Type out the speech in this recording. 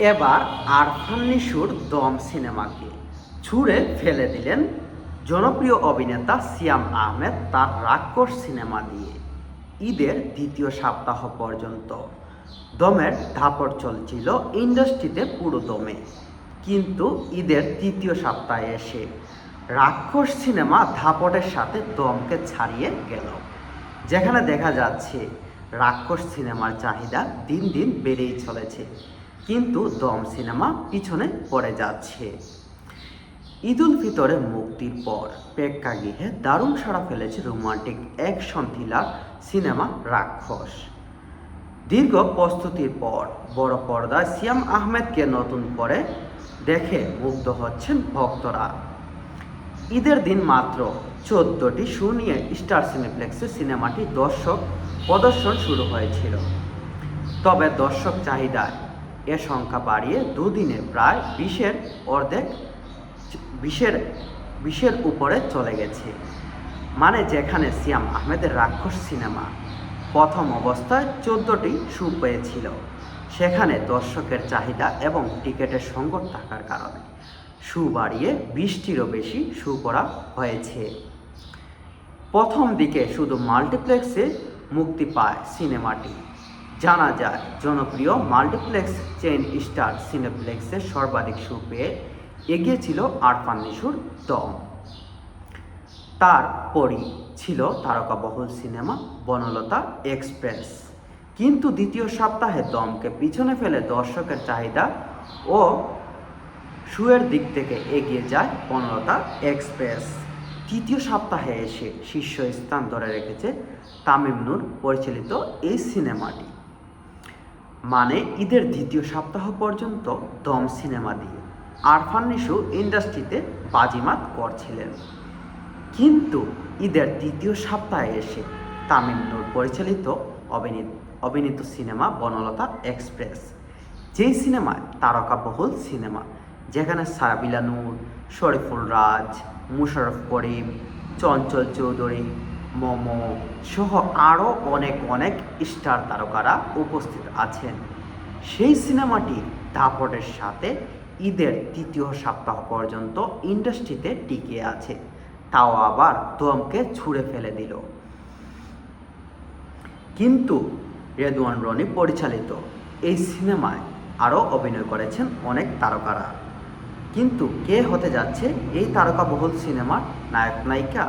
এবার আরফান নিশুর দম সিনেমাকে ছুঁড়ে ফেলে দিলেন জনপ্রিয় অভিনেতা সিয়াম আহমেদ তার রাক্ষস সিনেমা দিয়ে। ঈদের দ্বিতীয় সপ্তাহ পর্যন্ত দমের দাপট চলছিল ইন্ডাস্ট্রিতে পুরো দমে, কিন্তু ঈদের তৃতীয় সপ্তাহে এসে রাক্ষস সিনেমা দাপটের সাথে দমকে ছাড়িয়ে গেল। যেখানে দেখা যাচ্ছে রাক্ষস সিনেমার চাহিদা দিন দিন বেড়েই চলেছে, কিন্তু দম সিনেমা পিছনে পড়ে যাচ্ছে। ঈদ উল ফিতরে মুক্তির পর প্রেক্ষাগৃহে দারুণ সাড়া ফেলেছে রোমান্টিক অ্যাকশন থ্রিলার সিনেমা রাক্ষস। দীর্ঘ প্রস্তুতির পর বড় পর্দায় সিয়াম আহমেদকে নতুন করে দেখে মুগ্ধ হচ্ছেন ভক্তরা। ঈদের দিন মাত্র 14টি শো নিয়ে স্টার সিনেপ্লেক্সে সিনেমাটি দর্শক প্রদর্শন শুরু হয়েছিল, তবে দর্শক চাহিদায় এ সংখ্যা বাড়িয়ে দুদিনে প্রায় বিশের উপরে চলে গেছে। মানে যেখানে সিয়াম আহমেদের রাক্ষস সিনেমা প্রথম অবস্থায় 14টি শো পেয়েছিল, সেখানে দর্শকের চাহিদা এবং টিকিটের সংকট থাকার কারণে শো বাড়িয়ে 20টিরও বেশি শো করা হয়েছে। প্রথম দিকে শুধু মাল্টিপ্লেক্সে মুক্তি পায় সিনেমাটি। জানা যায় জনপ্রিয় মাল্টিপ্লেক্স চেইন স্টার সিনেপ্লেক্সে সর্বাধিক শো পেয়ে এগিয়ে ছিল আরফান নিশুর দম। তারপরই ছিল তারকাবহুল সিনেমা বনলতা এক্সপ্রেস। কিন্তু দ্বিতীয় সপ্তাহে দমকে পিছনে ফেলে দর্শকের চাহিদা ও শোয়ের দিক থেকে এগিয়ে যায় বনলতা এক্সপ্রেস। তৃতীয় সপ্তাহে এসে শীর্ষস্থান ধরে রেখেছে তামিম নূর পরিচালিত এই সিনেমাটি। মানে ঈদের দ্বিতীয় সপ্তাহ পর্যন্ত দম সিনেমা দিয়ে আরফান নিশু ইন্ডাস্ট্রিতে বাজিমাত করছিলেন, কিন্তু ঈদের তৃতীয় সপ্তাহে এসে তামিম নূর পরিচালিত অভিনীত সিনেমা বনলতা এক্সপ্রেস, যেই সিনেমায় তারকাবহুল সিনেমা, যেখানে সাবিলা নূর, শরীফুল রাজ, মুশারফ করিম, চঞ্চল চৌধুরী, মোমো সহ আরও অনেক স্টার তারকারা উপস্থিত আছেন, সেই সিনেমাটি দাপটের সাথে ঈদের তৃতীয় সপ্তাহ পর্যন্ত ইন্ডাস্ট্রিতে টিকে আছে, তাও আবার দমকে ছুঁড়ে ফেলে দিল। কিন্তু রেদওয়ান রনি পরিচালিত এই সিনেমায় আরও অভিনয় করেছেন অনেক তারকারা, কিন্তু কে হতে যাচ্ছে এই তারকাবহুল সিনেমার নায়ক নায়িকা?